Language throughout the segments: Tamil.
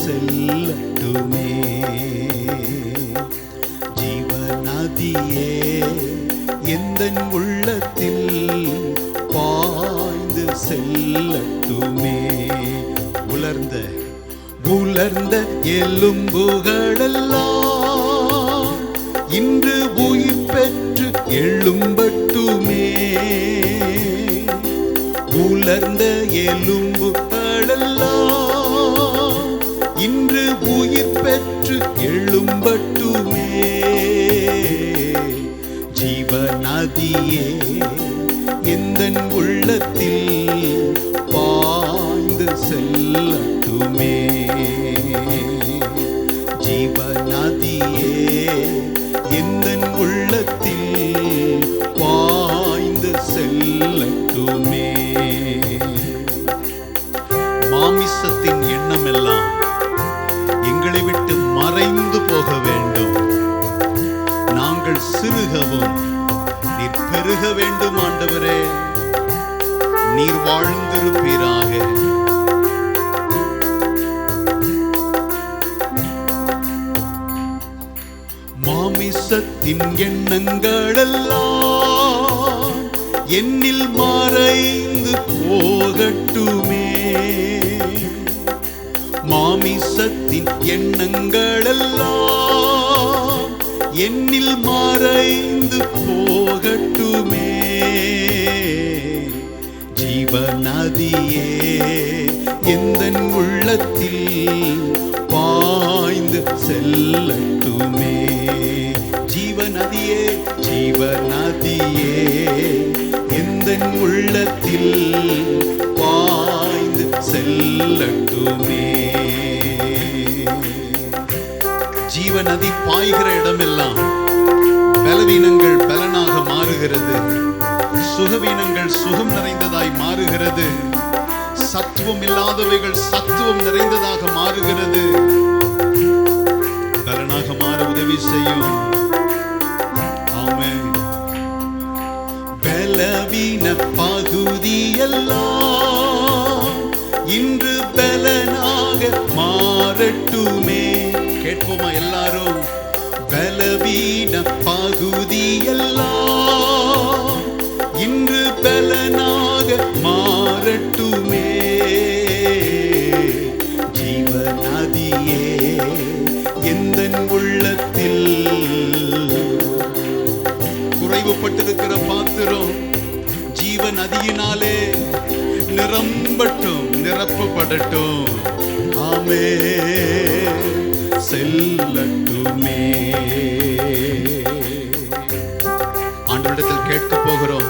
செல்லட்டுமே. ஜீவநதியே எந்தன் உள்ளத்தில் பாய்ந்து செல்லட்டுமே. உலர்ந்த உலர்ந்த எலும்புகளெல்லாம் இன்று உயிர் பெற்று எழும்பட்டுமே. உலர்ந்த எலும்புகளெல்லாம் இன்று உயிர் பெற்று எழும்பட்டுமே. ஜீவநதியே எந்தன் உள்ளத்தில் பாய்ந்து செல்லட்டுமே. ஜீவநதியே எந்தன் உள்ளத்தில் பாய்ந்து செல்லட்டுமே. மாமிசத்தின் எண்ணம் எல்லாம் எங்களை விட்டு மறைந்து போக வேண்டும். நாங்கள் சிறுகவும் நீர் பெருக வேண்டும். ஆண்டவரே, நீர் வாழ்ந்திருப்பீராக. மாமிசத்தின் எண்ணங்களெல்லாம் என்னில் மறைந்து போகட்டுமே. மாமிசத்தின் எண்ணங்களெல்லாம் என்னில் மறைந்து போகட்டுமே. ஜீவநதியே எந்தன் உள்ளத்தில் பாய்ந்து செல்லட்டுமே. ஜீவநதியே ஜீவநதியே எந்தன் உள்ளத்தில் பாய்ந்து செல்லட்டுமே. ஜீவநதி பாய்கிற இடமெல்லாம் பலவீனங்கள் பலனாக மாறுகிறது. சுகவீனங்கள் சுகம் நிறைந்ததாய் மாறுகிறது. சத்துவம் இல்லாதவைகள் சத்துவம் நிறைந்ததாக மாறுகிறது. பலனாக மாற உதவி செய்யும். ஆமென். பலவீன பகுதியெல்லாம் இன்று பலனாக மாறட்டுமே. கேட்போமா எல்லாரும்? பலவீன பகுதியெல்லாம் இன்று பலனாக மாறட்டுமே. ஜீவநதியே எந்தன் உள்ளத்தில் குறைவுபட்டிருக்கிற பாத்திரம் ஜீவநதியினாலே நிரம்பட்டும், நிரப்பப்படட்டும். ஆமென். செல்லட்டுமே. ஆண்டவரிடத்தில் கேட்க போகிறோம்.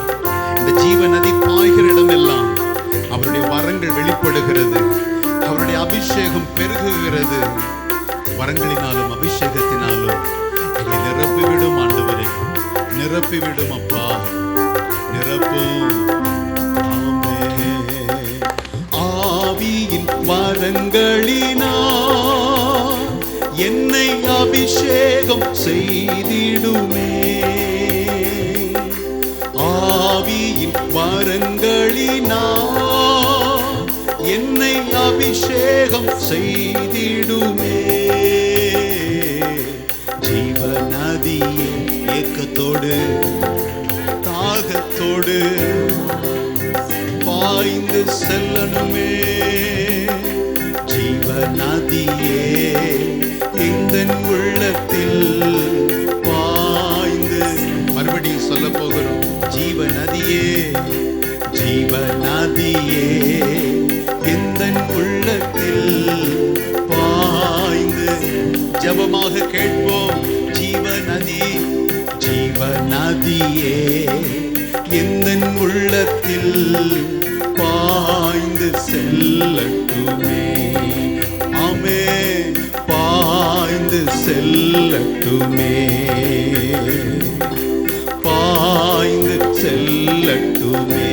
இந்த ஜீவநதி பாய்கிற இடமெல்லாம் அவருடைய வரங்கள் வெளிப்படுகிறது. அவருடைய அபிஷேகம் பெருகுகிறது. வரங்களினாலும் அபிஷேகத்தினாலும் எங்களை நிரப்பிவிடும். ஆண்டவரே, நிரப்பிவிடும் அப்பா, நிரப்பும். ஆவியின் வரங்களினால் என்னை அபிஷேகம் செய்திடுமே. ஆவியின் வரங்களினால் என்னை அபிஷேகம் செய்திடுமே. ஜீவநதியே ஏக்கத்தோடு தாகத்தோடு பாய்ந்து செல்லணுமே. ஜீவநதியே எந்தன் உள்ளத்தில் பாய்ந்து. மறுபடியும் சொல்ல போகிறோம். ஜீவநதியே ஜீவநதியே எந்தன் உள்ளத்தில் பாய்ந்து. ஜெபமாக கேட்போம். ஜீவநதி ஜீவநதியே எந்தன் உள்ளத்தில் பாய்ந்து செல்லட்டுமே. ஆமென். பாய்ந்து செல்லட்டுமே. பாய்ந்து செல்லட்டுமே.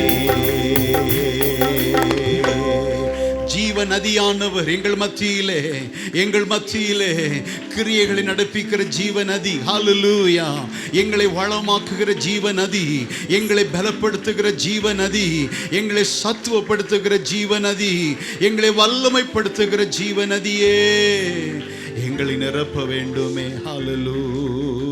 ஜீவ நதியானவர் எங்கள் மத்தியிலே கிரியைகளை நடப்பிக்கிற ஜீவ நதி. ஹல்லேலூயா. எங்களை வளமாக்குகிற ஜீவ நதி, எங்களை பலப்படுத்துகிற ஜீவ நதி, எங்களை சத்துவப்படுத்துகிற ஜீவ நதி, எங்களை வல்லமைப்படுத்துகிற ஜீவ நதியே எங்களை நிரப்ப வேண்டுமே. ஹல்லேலூயா.